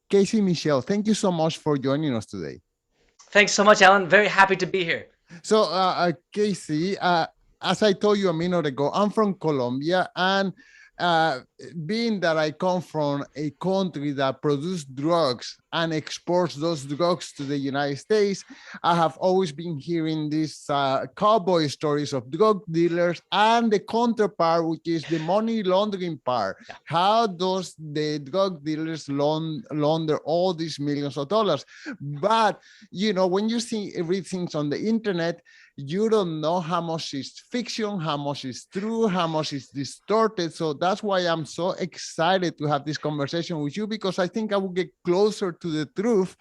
Casey Michel, thank you so much for joining us today. Thanks so much, Alan. Very happy to be here. So, Casey, as I told you a minute ago, I'm from Colombia, and uh, being that I come from a country that produces drugs and exports those drugs to the United States, I have always been hearing these cowboy stories of drug dealers and the counterpart, which is the money laundering part. Yeah. How does the drug dealers launder all these millions of dollars? But when you see everything's on the internet, you don't know how much is fiction, how much is true, how much is distorted. So that's why I'm so excited to have this conversation with you, because I think I will get closer to the truth.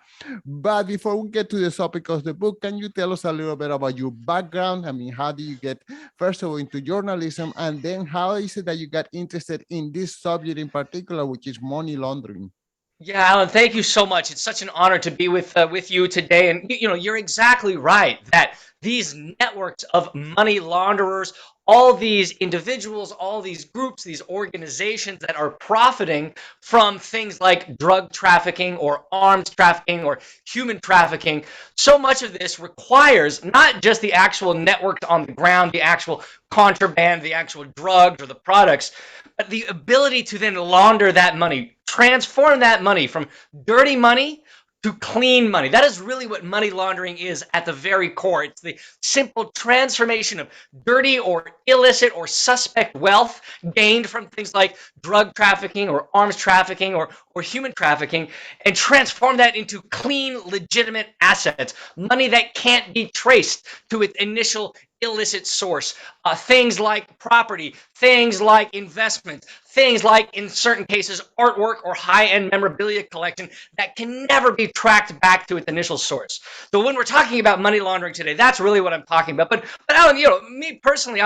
But before we get to the topic of the book, can you tell us a little bit about your background? I mean, how do you get, first of all, into journalism, and then how is it that you got interested in this subject in particular, which is money laundering? Yeah, Alan, thank you so much. It's such an honor to be with you today. And you're exactly right that these networks of money launderers, all these individuals, all these groups, these organizations that are profiting from things like drug trafficking or arms trafficking or human trafficking, so much of this requires not just the actual networks on the ground, the actual contraband, the actual drugs or the products, but the ability to then launder that money, transform that money from dirty money to clean money. That is really what money laundering is at the very core. It's the simple transformation of dirty or illicit or suspect wealth gained from things like drug trafficking or arms trafficking or human trafficking, and transform that into clean, legitimate assets, money that can't be traced to its initial illicit source. Things like property, things like investments, things like, in certain cases, artwork or high-end memorabilia collection that can never be tracked back to its initial source. So when we're talking about money laundering today, that's really what I'm talking about. But Alan, me personally,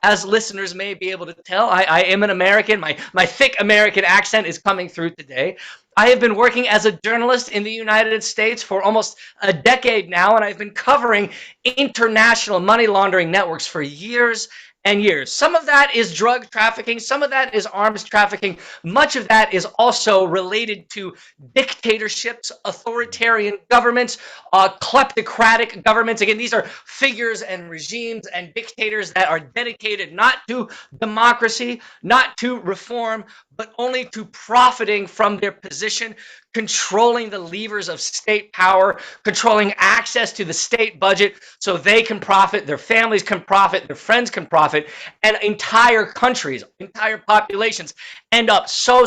as listeners may be able to tell, I am an American. My thick American accent is coming through today. I have been working as a journalist in the United States for almost a decade now, and I've been covering international money laundering networks for years and years. Some of that is drug trafficking, some of that is arms trafficking, much of that is also related to dictatorships, authoritarian governments, kleptocratic governments. Again, these are figures and regimes and dictators that are dedicated not to democracy, not to reform, but only to profiting from their position, controlling the levers of state power, controlling access to the state budget so they can profit, their families can profit, their friends can profit, and entire countries, entire populations end up so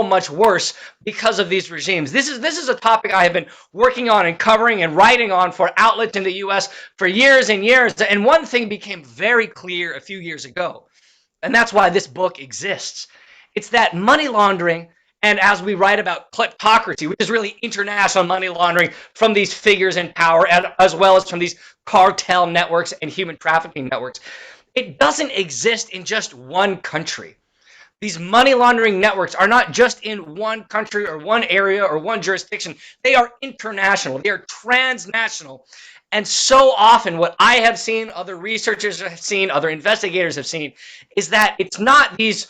much worse because of these regimes. This is a topic I have been working on and covering and writing on for outlets in the US for years and years. And one thing became very clear a few years ago, and that's why this book exists. It's that money laundering, and as we write about kleptocracy, which is really international money laundering from these figures in power, and as well as from these cartel networks and human trafficking networks, it doesn't exist in just one country. These money laundering networks are not just in one country or one area or one jurisdiction. They are international. They are transnational. And so often, what I have seen, other researchers have seen, other investigators have seen, is that it's not these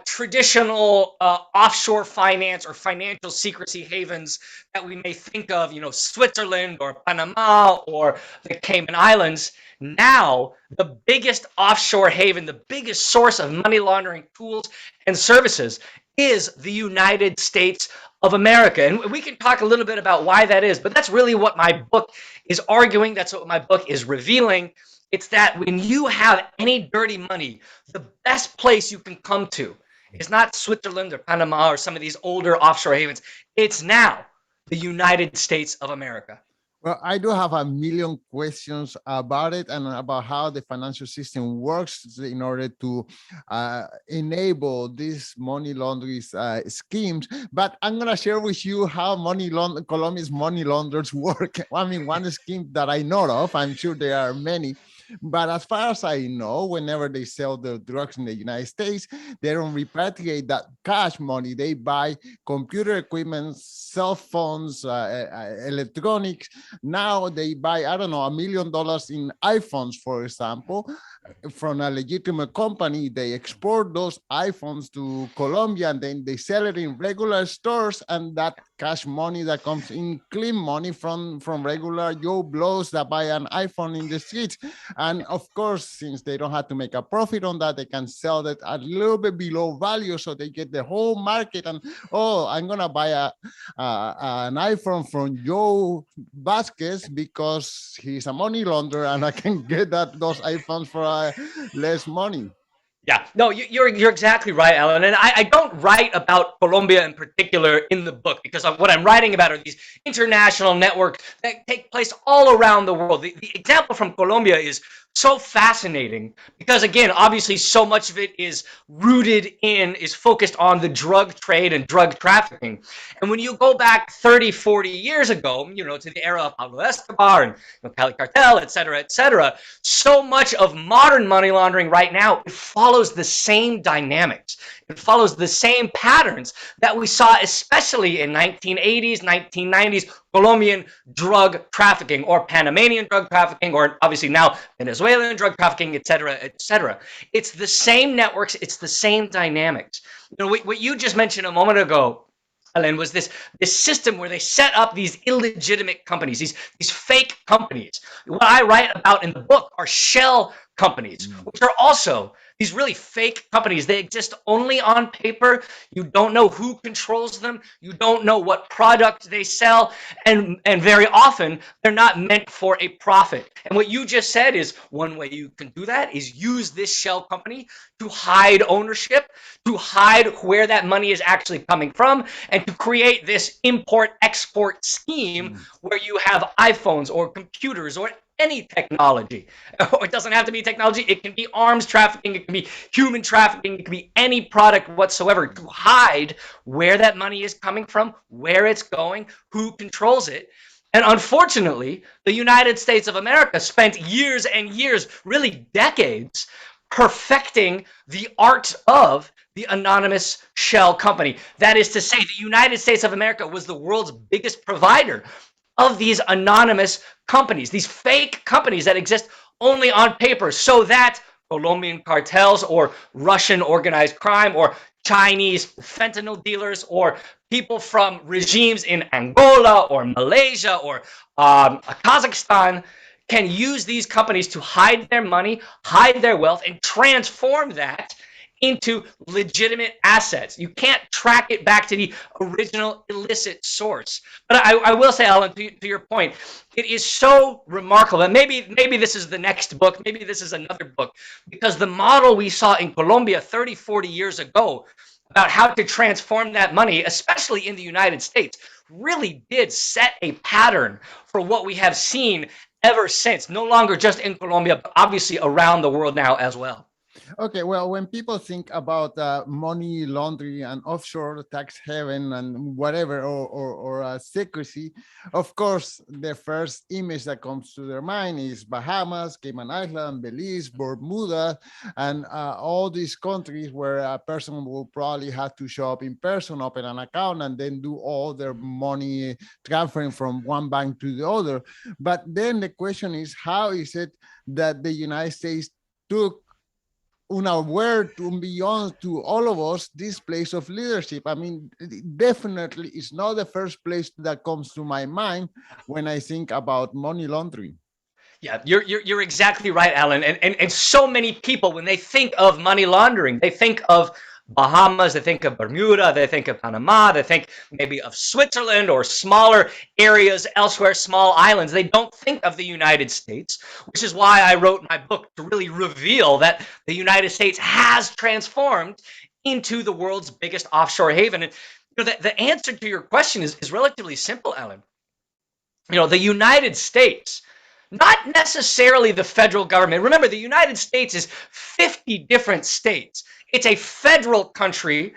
traditional offshore finance or financial secrecy havens that we may think of, Switzerland or Panama or the Cayman Islands. Now, the biggest offshore haven, the biggest source of money laundering tools and services is the United States of America. And we can talk a little bit about why that is, but that's really what my book is arguing. That's what my book is revealing. It's that when you have any dirty money, the best place you can come to is not Switzerland or Panama or some of these older offshore havens. It's now the United States of America. Well, I do have a million questions about it and about how the financial system works in order to enable these money laundering schemes. But I'm going to share with you how Colombia's money launderers work. I mean, one scheme that I know of, I'm sure there are many, but as far as I know, whenever they sell the drugs in the United States, they don't repatriate that cash money. They buy computer equipment, cell phones, electronics. Now they buy, I don't know, $1 million in iPhones, for example. from a legitimate company, they export those iPhones to Colombia, and then they sell it in regular stores, and that cash money that comes in, clean money from regular Joe Blows that buy an iPhone in the streets. And of course, since they don't have to make a profit on that, they can sell it a little bit below value, so they get the whole market. And oh, I'm gonna buy an iPhone from Joe Vasquez because he's a money launderer, and I can get those iPhones for less money. Yeah, no, you're exactly right, Alan. And I don't write about Colombia in particular in the book because what I'm writing about are these international networks that take place all around the world. The example from Colombia is so fascinating because, again, obviously, so much of it is focused on the drug trade and drug trafficking. And when you go back 30, 40 years ago, to the era of Pablo Escobar and Cali Cartel, et cetera, so much of modern money laundering right now, it follows the same dynamics. It follows the same patterns that we saw, especially in 1980s, 1990s, Colombian drug trafficking or Panamanian drug trafficking, or obviously now Venezuelan drug trafficking, et cetera, et cetera. It's the same networks. It's the same dynamics. What you just mentioned a moment ago, Alan, was this system where they set up these illegitimate companies, these fake companies. What I write about in the book are shell companies, which are also these really fake companies. They exist only on paper. You don't know who controls them. You don't know what product they sell. And very often, they're not meant for a profit. And what you just said is one way you can do that is use this shell company to hide ownership, to hide where that money is actually coming from, and to create this import-export scheme where you have iPhones or computers or any technology. It doesn't have to be technology. It can be arms trafficking. It can be human trafficking. It can be any product whatsoever to hide where that money is coming from, where it's going, who controls it. And unfortunately, the United States of America spent years and years, really decades, perfecting the art of the anonymous shell company. That is to say, the United States of America was the world's biggest provider of these anonymous companies, these fake companies that exist only on paper, so that Colombian cartels or Russian organized crime or Chinese fentanyl dealers or people from regimes in Angola or Malaysia or Kazakhstan can use these companies to hide their money, hide their wealth, and transform that into legitimate assets. You can't track it back to the original illicit source. But I will say, Alan, to your point, it is so remarkable. And maybe this is the next book. Maybe this is another book. Because the model we saw in Colombia 30, 40 years ago about how to transform that money, especially in the United States, really did set a pattern for what we have seen ever since. No longer just in Colombia, but obviously around the world now as well. Okay, well, when people think about money laundering and offshore tax haven and whatever, or secrecy, of course, the first image that comes to their mind is Bahamas, Cayman Island, Belize, Bermuda, and all these countries where a person will probably have to show up in person, open an account, and then do all their money transferring from one bank to the other. But then the question is, how is it that the United States took unaware to beyond to all of us this place of leadership? I mean, definitely it's not the first place that comes to my mind when I think about money laundering. Yeah, you're exactly right, Alan. And so many people, when they think of money laundering, they think of Bahamas, they think of Bermuda, they think of Panama, they think maybe of Switzerland or smaller areas elsewhere, small islands. They don't think of the United States, which is why I wrote my book, to really reveal that the United States has transformed into the world's biggest offshore haven. And the answer to your question is relatively simple, Alan. The United States, not necessarily the federal government. Remember, the United States is 50 different states. It's a federal country.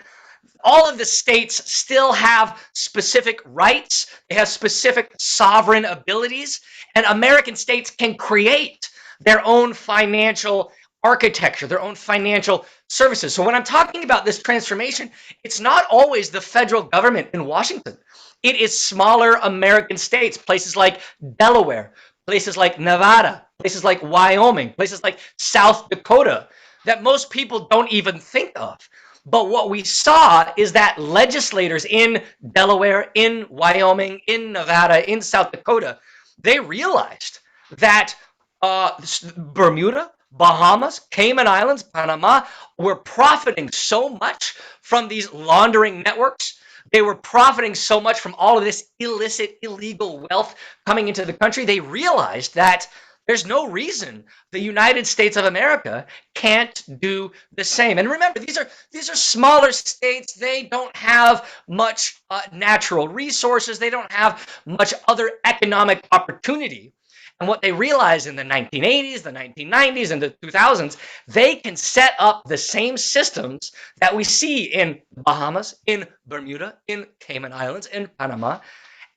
All of the states still have specific rights. They have specific sovereign abilities. And American states can create their own financial architecture, their own financial services. So when I'm talking about this transformation, it's not always the federal government in Washington. It is smaller American states, places like Delaware, places like Nevada, places like Wyoming, places like South Dakota, that most people don't even think of. But what we saw is that legislators in Delaware, in Wyoming, in Nevada, in South Dakota, they realized that Bermuda, Bahamas, Cayman Islands, Panama were profiting so much from these laundering networks. They were profiting so much from all of this illicit, illegal wealth coming into the country. They realized that there's no reason the United States of America can't do the same. And remember, these are smaller states. They don't have much natural resources. They don't have much other economic opportunity. And what they realized in the 1980s, the 1990s, and the 2000s, they can set up the same systems that we see in Bahamas, in Bermuda, in Cayman Islands, in Panama.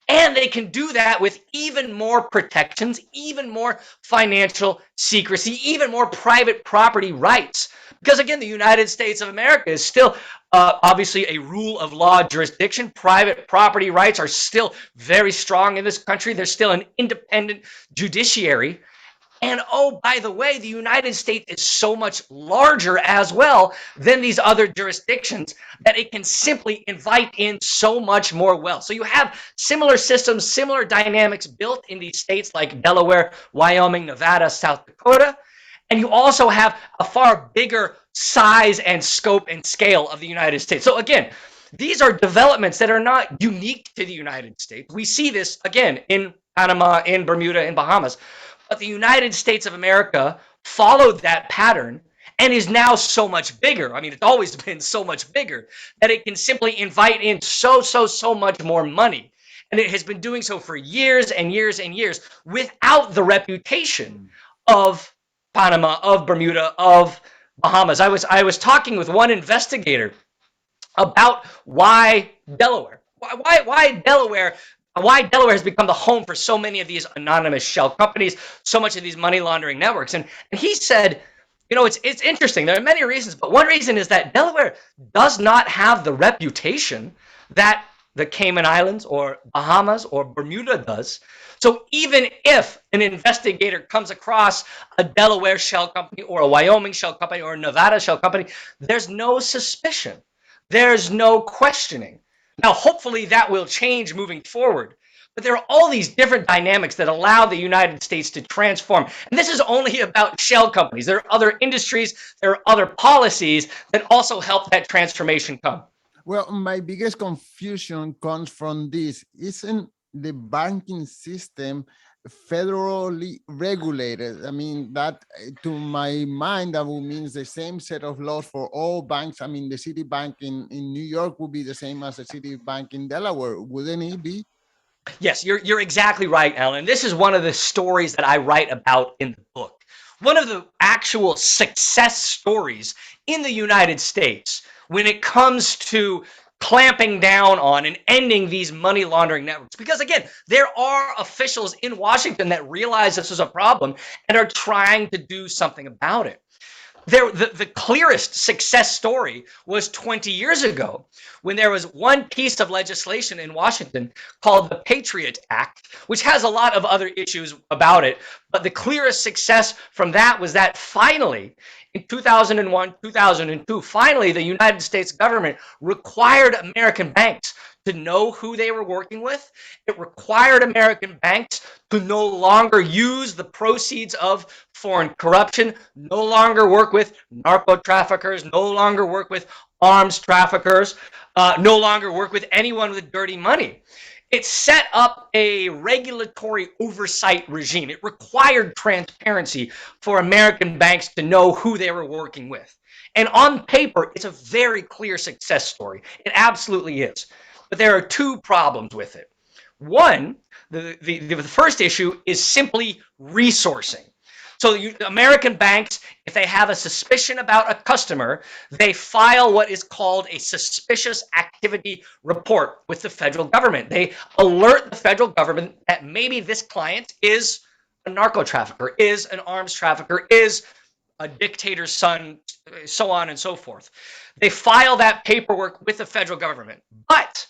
And they can do that with even more protections, even more financial secrecy, even more private property rights. Because again, the United States of America is still obviously a rule of law jurisdiction. Private property rights are still very strong in this country. There's still an independent judiciary. And oh, by the way, the United States is so much larger as well than these other jurisdictions that it can simply invite in so much more wealth. So you have similar systems, similar dynamics built in these states like Delaware, Wyoming, Nevada, South Dakota. And you also have a far bigger size and scope and scale of the United States. So again, these are developments that are not unique to the United States. We see this again in Panama, in Bermuda, in Bahamas. But the United States of America followed that pattern and is now so much bigger. I mean, it's always been so much bigger that it can simply invite in so much more money. And it has been doing so for years and years and years without the reputation of Panama, of Bermuda, of Bahamas. I was talking with one investigator about why Delaware. Why Delaware has become the home for so many of these anonymous shell companies, so much of these money laundering networks. And he said, it's interesting. There are many reasons, but one reason is that Delaware does not have the reputation that the Cayman Islands or Bahamas or Bermuda does. So even if an investigator comes across a Delaware shell company or a Wyoming shell company or a Nevada shell company, there's no suspicion. There's no questioning. Now, hopefully that will change moving forward. But there are all these different dynamics that allow the United States to transform. And this is only about shell companies. There are other industries, there are other policies that also help that transformation come. Well, my biggest confusion comes from this. Isn't the banking system federally regulated? I mean, that to my mind, that would mean the same set of laws for all banks. I mean, the Citibank in New York would be the same as the Citibank in Delaware, wouldn't it be? Yes, you're exactly right, Alan. This is one of the stories that I write about in the book. One of the actual success stories in the United States when it comes to clamping down on and ending these money laundering networks. Because again, there are officials in Washington that realize this is a problem and are trying to do something about it. The clearest success story was 20 years ago when there was one piece of legislation in Washington called the Patriot Act, which has a lot of other issues about it. But the clearest success from that was that finally, in 2001, 2002, finally, the United States government required American banks to know who they were working with. It required American banks to no longer use the proceeds of foreign corruption, no longer work with narco traffickers, no longer work with arms traffickers, no longer work with anyone with dirty money. It set up a regulatory oversight regime. It required transparency for American banks to know who they were working with. And on paper, it's a very clear success story. It absolutely is. But there are two problems with it. One, the first issue is simply resourcing. So American banks, if they have a suspicion about a customer, they file what is called a suspicious activity report with the federal government. They alert the federal government that maybe this client is a narco trafficker, is an arms trafficker, is a dictator's son, so on and so forth. They file that paperwork with the federal government. But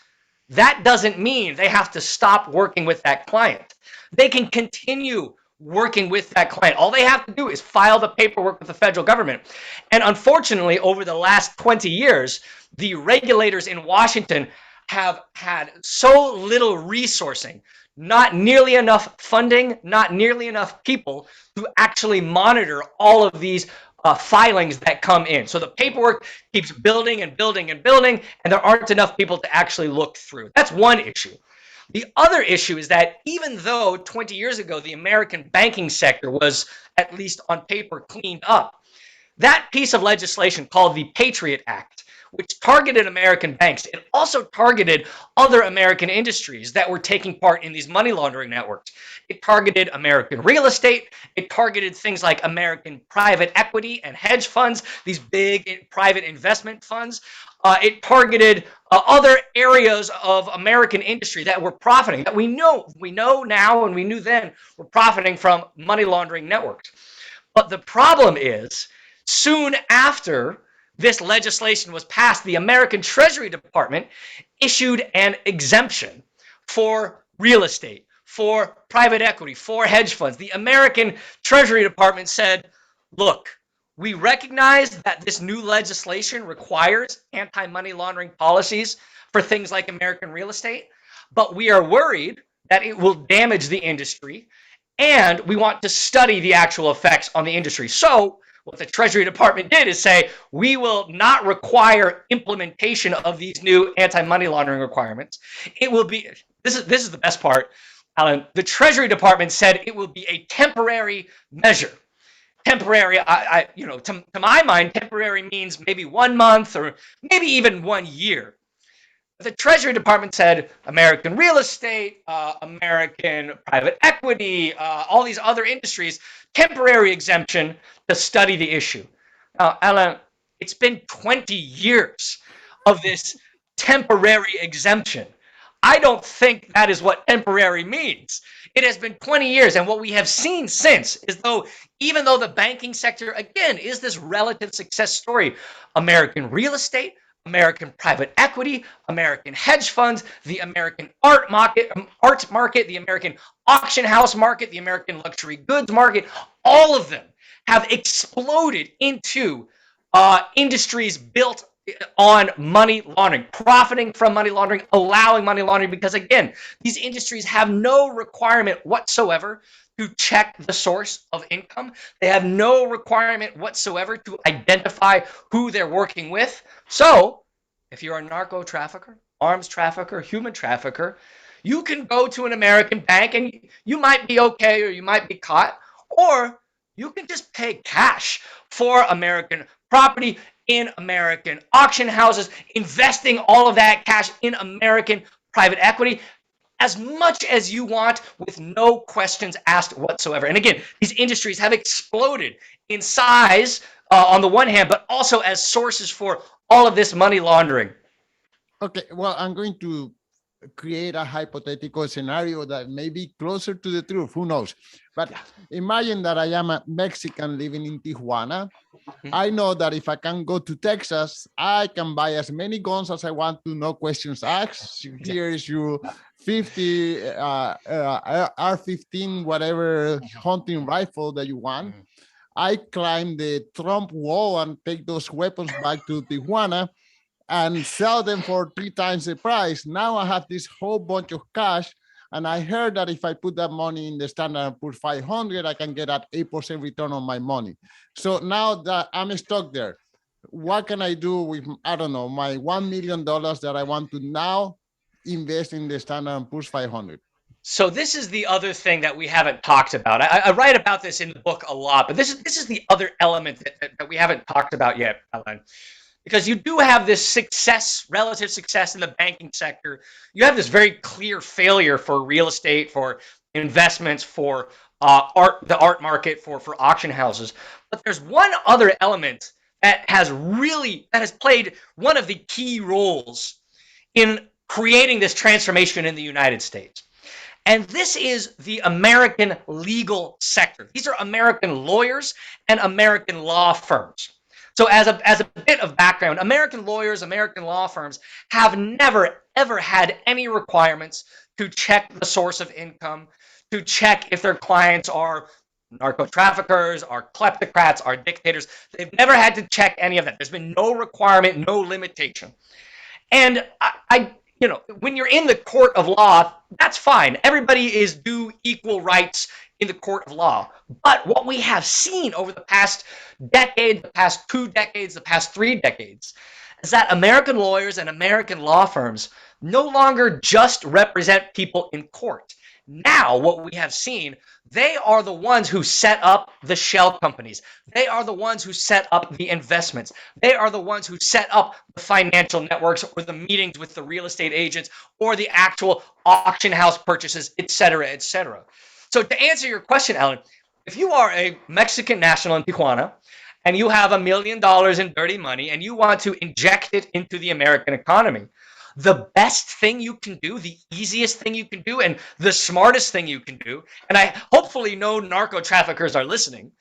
that doesn't mean they have to stop working with that client. They can continue working with that client. All they have to do is file the paperwork with the federal government. And unfortunately, over the last 20 years, the regulators in Washington have had so little resourcing, not nearly enough funding, not nearly enough people to actually monitor all of these filings that come in. So the paperwork keeps building and building and building, and there aren't enough people to actually look through. That's one issue. The other issue is that even though 20 years ago the American banking sector was, at least on paper, cleaned up, that piece of legislation called the Patriot Act, which targeted American banks, it also targeted other American industries that were taking part in these money laundering networks. It targeted American real estate. It targeted things like American private equity and hedge funds, these big private investment funds. It targeted other areas of American industry that were profiting, that we know now and we knew then were profiting from money laundering networks. But the problem is, soon after this legislation was passed, the American Treasury Department issued an exemption for real estate, for private equity, for hedge funds. The American Treasury Department said, look, we recognize that this new legislation requires anti-money laundering policies for things like American real estate, but we are worried that it will damage the industry, and we want to study the actual effects on the industry. So what the Treasury Department did is say, we will not require implementation of these new anti-money laundering requirements. It will be, this is the best part, Alan. The Treasury Department said it will be a temporary measure. Temporary, to my mind, temporary means maybe 1 month or maybe even 1 year. The Treasury Department said American real estate, American private equity, all these other industries, temporary exemption to study the issue. Now, Alan, it's been 20 years of this temporary exemption. I don't think that is what temporary means. It has been 20 years, and what we have seen since is even though the banking sector, again, is this relative success story, American real estate, American private equity, American hedge funds, the American art market, the American auction house market, the American luxury goods market, all of them have exploded into industries built on money laundering, profiting from money laundering, allowing money laundering, because again, these industries have no requirement whatsoever to check the source of income. They have no requirement whatsoever to identify who they're working with. So if you're a narco trafficker, arms trafficker, human trafficker, you can go to an American bank and you might be okay or you might be caught, or you can just pay cash for American property in American auction houses, investing all of that cash in American private equity as much as you want with no questions asked whatsoever. And again, these industries have exploded in size on the one hand, but also as sources for all of this money laundering. Okay, well, I'm going to create a hypothetical scenario that may be closer to the truth. Who knows? But imagine that I am a Mexican living in Tijuana. I know that if I can go to Texas, I can buy as many guns as I want to, no questions asked. Here is your 50 R-15, whatever hunting rifle that you want. I climb the Trump wall and take those weapons back to Tijuana and sell them for 3 times the price. Now I have this whole bunch of cash, and I heard that if I put that money in the Standard & Poor's 500, I can get an 8% return on my money. So now that I'm stuck there, what can I do with, I don't know, my $1 million that I want to now invest in the Standard & Poor's 500? So this is the other thing that we haven't talked about. I write about this in the book a lot, but this is the other element that we haven't talked about yet, Alan. Because you do have this success, relative success in the banking sector. You have this very clear failure for real estate, for investments, for the art market, for auction houses. But there's one other element that has played one of the key roles in creating this transformation in the United States. And this is the American legal sector. These are American lawyers and American law firms. So as a bit of background, American lawyers, American law firms have never, ever had any requirements to check the source of income, to check if their clients are narco traffickers, are kleptocrats, are dictators. They've never had to check any of that. There's been no requirement, no limitation. And when you're in the court of law, that's fine. Everybody is due equal rights in the court of law. But what we have seen over the past decade, the past 2 decades, the past 3 decades, is that American lawyers and American law firms no longer just represent people in court. Now, what we have seen, they are the ones who set up the shell companies. They are the ones who set up the investments. They are the ones who set up the financial networks or the meetings with the real estate agents or the actual auction house purchases, et cetera, et cetera. So to answer your question, Alan, if you are a Mexican national in Tijuana and you have $1 million in dirty money and you want to inject it into the American economy, the best thing you can do, the easiest thing you can do, and the smartest thing you can do, and I hopefully no narco traffickers are listening,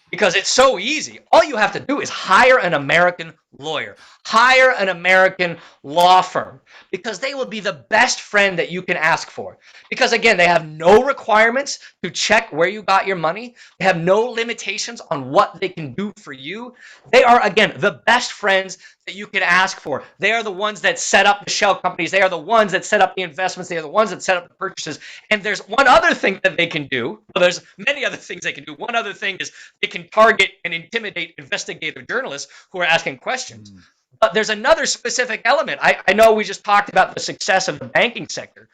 because it's so easy. All you have to do is hire an American lawyer, hire an American law firm, because they will be the best friend that you can ask for. Because again, they have no requirements to check where you got your money. They have no limitations on what they can do for you. They are, again, the best friends that you can ask for. They are the ones that set up the shell companies. They are the ones that set up the investments. They are the ones that set up the purchases. And there's one other thing that they can do. Well, there's many other things they can do. One other thing is they can target and intimidate investigative journalists who are asking questions. But there's another specific element. I know we just talked about the success of the banking sector,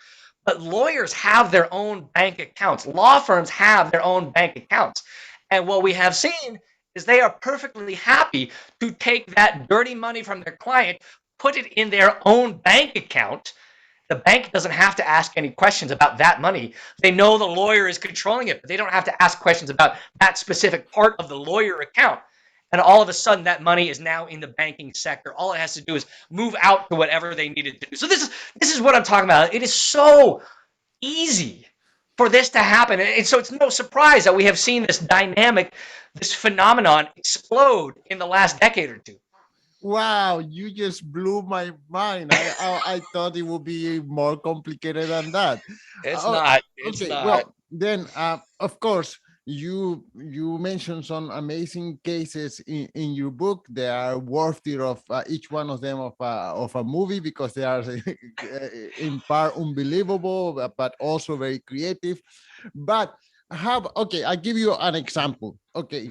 but lawyers have their own bank accounts. Law firms have their own bank accounts. And what we have seen is they are perfectly happy to take that dirty money from their client, put it in their own bank account. The bank doesn't have to ask any questions about that money. They know the lawyer is controlling it, but they don't have to ask questions about that specific part of the lawyer account. And all of a sudden, that money is now in the banking sector. All it has to do is move out to whatever they needed to do. So this is what I'm talking about. It is so easy for this to happen. And so it's no surprise that we have seen this dynamic, this phenomenon explode in the last decade or two. Wow, you just blew my mind. I thought it would be more complicated than that. It's not. It's Okay, not. well, then, of course, you mentioned some amazing cases in your book. They are worthy of each one of them of a movie, because they are in part unbelievable, but also very creative. But okay, I'll give you an example. Okay,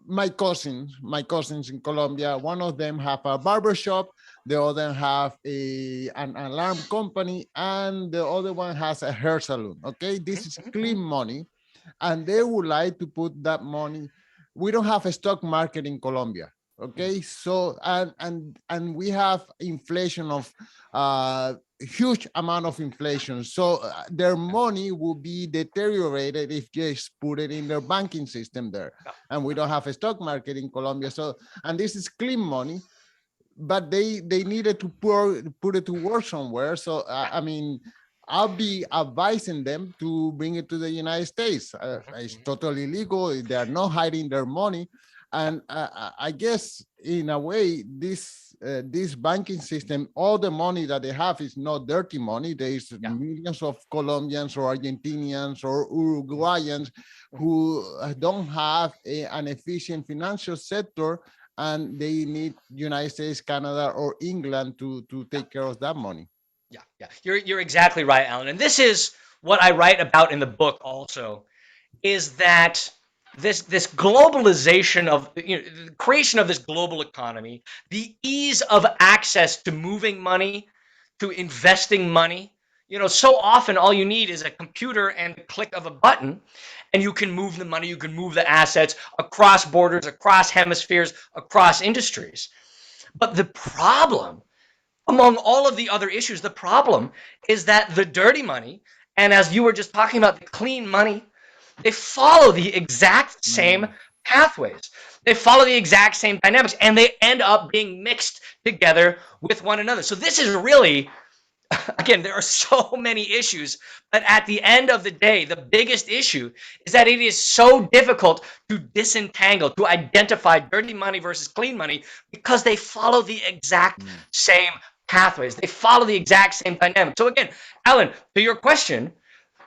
my cousins in Colombia, one of them have a barber shop, the other have an alarm company, and the other one has a hair salon. Okay, this is clean money, and they would like to put that money. We don't have a stock market in Colombia. Okay, so and we have inflation of huge amount of inflation. So their money will be deteriorated if they just put it in their banking system there. And we don't have a stock market in Colombia. So, and this is clean money, but they needed to put it to work somewhere. So, I mean, I'll be advising them to bring it to the United States. It's totally legal. They are not hiding their money. And I guess in a way, this banking system, all the money that they have is not dirty money. There's millions of Colombians or Argentinians or Uruguayans who don't have an efficient financial sector, and they need United States, Canada, or England to take care of that money. Yeah. You're exactly right, Alan. And this is what I write about in the book also, is that this globalization of the creation of this global economy, the ease of access to moving money, to investing money. So often all you need is a computer and a click of a button, and you can move the money, you can move the assets across borders, across hemispheres, across industries. But the problem, among all of the other issues, the problem is that the dirty money, and as you were just talking about, the clean money, they follow the exact same pathways. They follow the exact same dynamics, and they end up being mixed together with one another. So this is really, again, there are so many issues, but at the end of the day, the biggest issue is that it is so difficult to disentangle, to identify dirty money versus clean money, because they follow the exact same pathways. They follow the exact same dynamic. So again, Alan, to your question,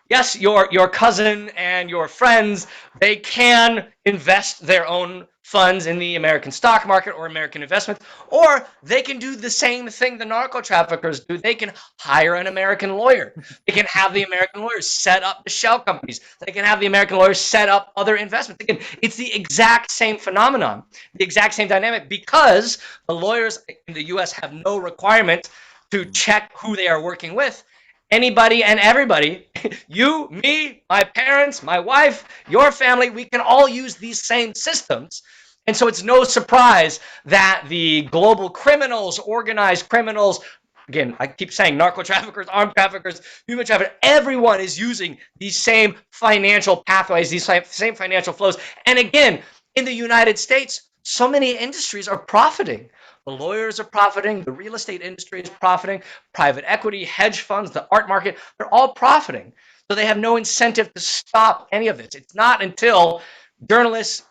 yes, your cousin and your friends, they can invest their own funds in the American stock market or American investments, or they can do the same thing the narco traffickers do. They can hire an American lawyer. They can have the American lawyers set up the shell companies. They can have the American lawyers set up other investments. Again, it's the exact same phenomenon, the exact same dynamic, because the lawyers in the U.S. have no requirement to check who they are working with. Anybody and everybody, you, me, my parents, my wife, your family, we can all use these same systems. And so it's no surprise that the global criminals, organized criminals, again, I keep saying narco traffickers, armed traffickers, human traffickers, everyone is using these same financial pathways, these same financial flows. And again, in the United States, so many industries are profiting. The lawyers are profiting, the real estate industry is profiting, private equity, hedge funds, the art market, they're all profiting. So they have no incentive to stop any of this. It's not until journalists,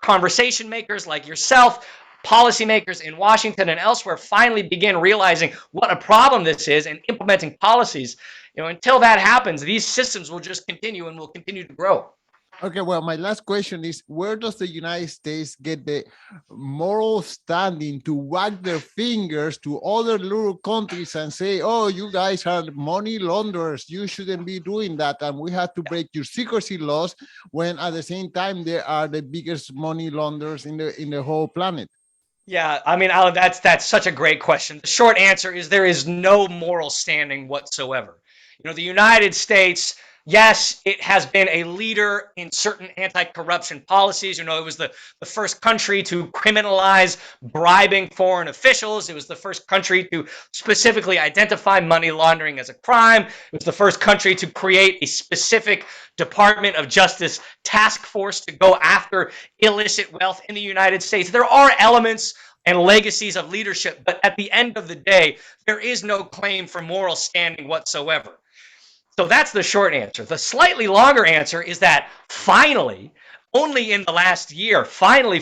conversation makers like yourself, policymakers in Washington and elsewhere finally begin realizing what a problem this is and implementing policies. Until that happens, these systems will just continue and will continue to grow. Okay, well, my last question is, where does the United States get the moral standing to wag their fingers to other little countries and say, oh, you guys are money launderers, you shouldn't be doing that, and we have to break your secrecy laws, when at the same time they are the biggest money launderers in the whole planet? Yeah, I mean, Alan, that's such a great question. The short answer is there is no moral standing whatsoever. The United States, yes, it has been a leader in certain anti-corruption policies. It was the first country to criminalize bribing foreign officials. It was the first country to specifically identify money laundering as a crime. It was the first country to create a specific Department of Justice task force to go after illicit wealth in the United States. There are elements and legacies of leadership, but at the end of the day, there is no claim for moral standing whatsoever. So that's the short answer. The slightly longer answer is that finally, only in the last year, finally,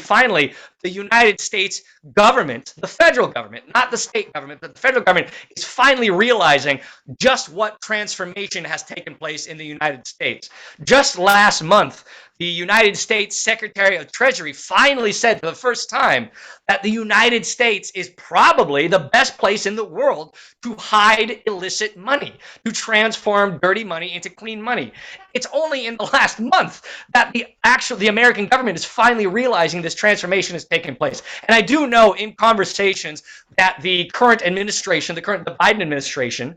the United States government, the federal government, not the state government, but the federal government is finally realizing just what transformation has taken place in the United States. Just last month, the United States Secretary of Treasury finally said for the first time that the United States is probably the best place in the world to hide illicit money, to transform dirty money into clean money. It's only in the last month that the American government is finally realizing this transformation has taken place. And I do know in conversations that the current administration, the Biden administration,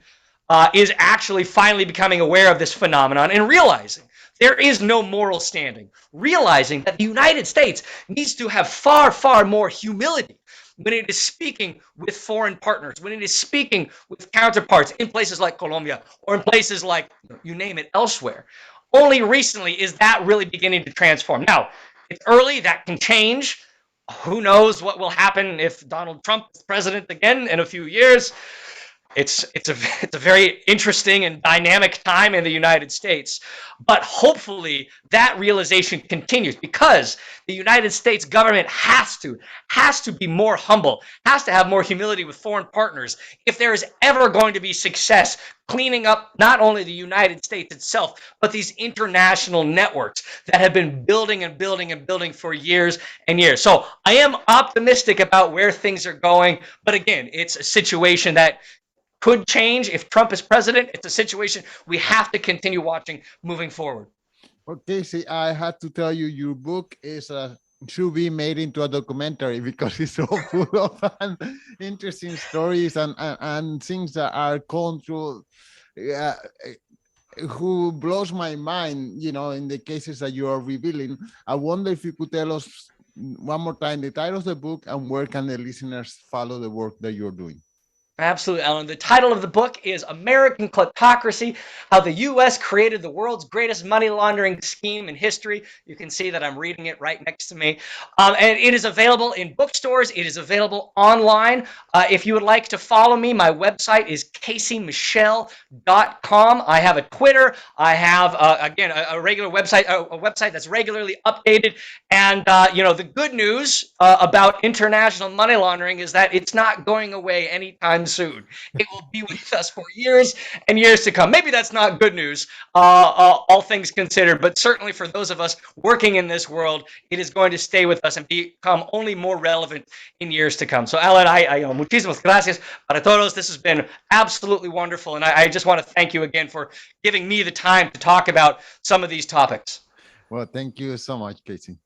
is actually finally becoming aware of this phenomenon and realizing there is no moral standing, realizing that the United States needs to have far, far more humility when it is speaking with foreign partners, when it is speaking with counterparts in places like Colombia or in places like, you name it, elsewhere. Only recently is that really beginning to transform. Now, it's early, that can change. Who knows what will happen if Donald Trump is president again in a few years? It's a very interesting and dynamic time in the United States, but hopefully that realization continues, because the United States government has to be more humble, has to have more humility with foreign partners if there is ever going to be success cleaning up not only the United States itself, but these international networks that have been building and building and building for years and years. So I am optimistic about where things are going, but again, it's a situation that could change if Trump is president. It's a situation we have to continue watching moving forward. Okay, see, I had to tell you, your book should be made into a documentary, because it's so full of interesting stories and things that are controlled. Who blows my mind, in the cases that you are revealing. I wonder if you could tell us one more time the title of the book and where can the listeners follow the work that you're doing. Absolutely, Alan. The title of the book is American Kleptocracy, How the U.S. Created the World's Greatest Money Laundering Scheme in History. You can see that I'm reading it right next to me. And it is available in bookstores. It is available online. If you would like to follow me, my website is CaseyMichel.com. I have a Twitter. I have, again, a regular website, a website that's regularly updated. And, the good news about international money laundering is that it's not going away anytime anytime soon. It will be with us for years and years to come. Maybe that's not good news, all things considered, but certainly for those of us working in this world, it is going to stay with us and become only more relevant in years to come. So, Alan, muchísimas gracias para todos. This has been absolutely wonderful, and I just want to thank you again for giving me the time to talk about some of these topics. Well, thank you so much, Casey.